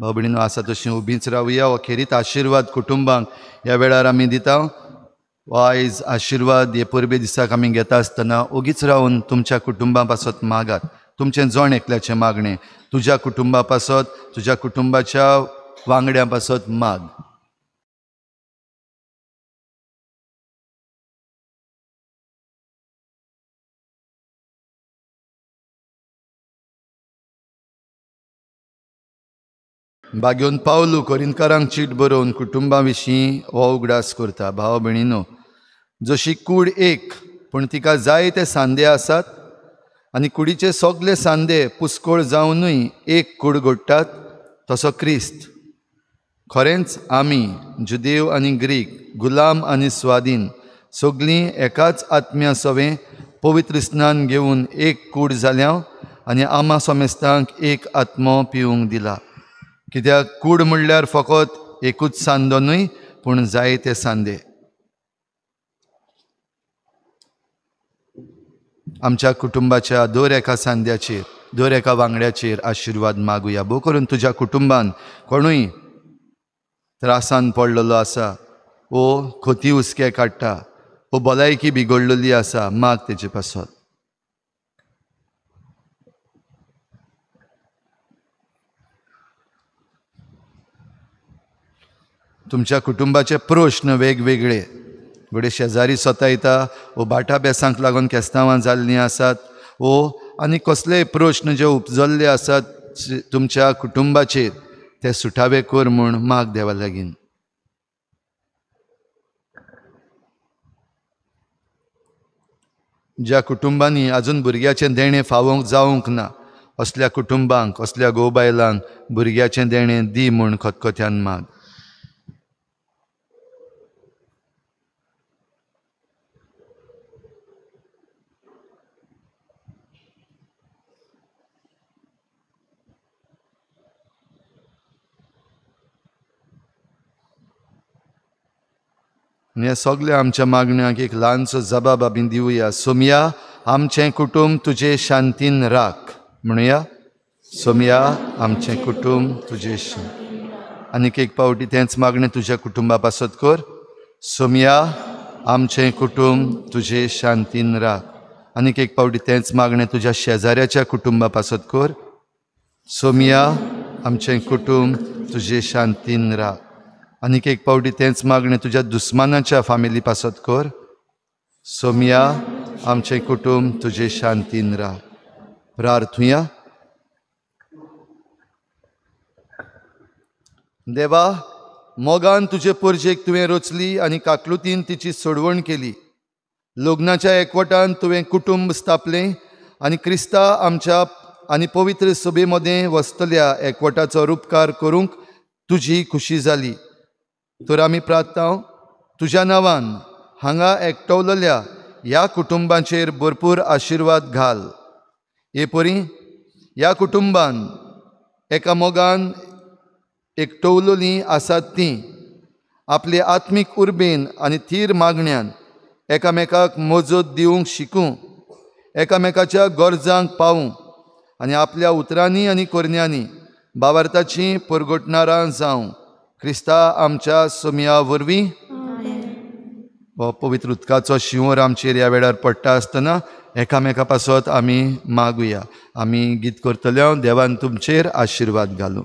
भाव भयणीनो आसा तशीं उबीच रावया. अखेरीत आशिर्वाद कुटुंबांक ह्या वेळार आमी दिता. आयज आशिर्वाद हे परबे दिसाक आमी घेता आसतना ओगीच रावन तुमच्या कुटुंबा पासत मागात. तुमचें जण एकल्याचें मागणें तुज्या कुटुंबा पासत, तुज्या कुटुंबाच्या वांगड्या पासत माग. बागेवन पावलू कोरिंतकारांक चीट बरोवन कुटुंबा विशीं हो उगडास करता. भाव भयणीनो, जशी कूड एक पूण तिका जायते सांदे आसात आनी कुडीचे सगळे सांदे पुस्कोळ जावनूय एक कूड घडटात, तसो क्रिस्त. खरेंच आमी जुदेव आनी ग्रीक, गुलाम आनी स्वाधीन सगळीं एकाच आत्म्या सवें पवित्र स्नान घेवन एक कूड जाल्या आनी आमा समेस्तांक एक आत्मो पिवूंक दिला. कित्याक कूड म्हणल्यार फकत एकूच सांदो न्हय, पूण जायते सांदे. आमच्या कुटुंबाच्या दर एका सांद्याचेर, दर एका वांगड्याचेर आशिर्वाद मागुया. भोव करून तुज्या कुटुंबान कोणूय त्रासान पडलेलो आसा, वो खोती हुस्के काडटा, वो भलायकी बिगडलेली आसा, माग तेजे पासत. तुमच्या कुटुंबाचे प्रश्न वेगवेगळे, घडये शेजारी सतायता, वो भाटा बेसांक लागून केस्तांवां जाल्लीं आसात, वो आनी कसलेय प्रश्न जे उपजल्ले आसात तुमच्या कुटुंबाचेर, ते सुटावे कर म्हूण माग देवा लागीं. ज्या कुटुंबांनी आजून भुरग्याचें देणें फावोंक जावंक ना, असल्या कुटुंबांक, असल्या घोव बायलांक भुरग्याचें देणें दी म्हूण खतखत्यान माग. हे सगळे आमच्या मागण्यांक एक ल्हानसो जबाब आमी दिवया. सोमया, आमचें कुटुंब तुजे शांतीन राख म्हणुया. सोमया, आमचें कुटुंब तुजे आनीक एक पावटी तेंच मागणें तुज्या कुटुंबा पासत कर. सोमया, आमचें कुटुंब तुजे शांतीन राख. आनीक एक पावटी तेंच मागणें तुज्या शेजाऱ्याच्या कुटुंबा पासत कर. सोमया, आमचें कुटुंब तुजे शांतीन राख. आनीक एक पावटी तेंच मागणें तुज्या दुस्मानाच्या फामिली पासत कर. सोमया, आमचें कुटुंब तुजे शांतीन राख. प्रार्थुया. देवा, मोगान तुजे परजेक तुवें रचली आनी काकलुतीन तिची सोडवण केली. लग्नाच्या एकवटान तुवें कुटुंब स्थापलें आनी क्रिस्ता आमच्या आनी पवित्र सभे मदें वसतल्या एकवटाचो उपकार करूंक तुजी खुशी जाली. तर आमी प्रार्थना तुज्या नांवान हांगा एकटवलेल्या ह्या कुटुंबाचेर भरपूर आशिर्वाद घाल. हे परी ह्या कुटुंबान एका मोगान एकटवलेलीं आसात तीं आपले आत्मीक उर्बेन आनी थीर मागण्यांन एकामेकाक मजत दिवंक शिकूं, एकामेकाच्या गरजांक पावूं आनी आपल्या उतरांनी आनी करण्यांनी भावार्थाचीं परगटणारां जावं. क्रिस्ता आमच्या सोमया वरवीं हो पवित्र उदकाचो शिंवर आमचेर ह्या वेळार पडटा आसतना एकामेका पासत आमी मागुया. आमी गीत करतले, देवान तुमचेर आशिर्वाद घालूं.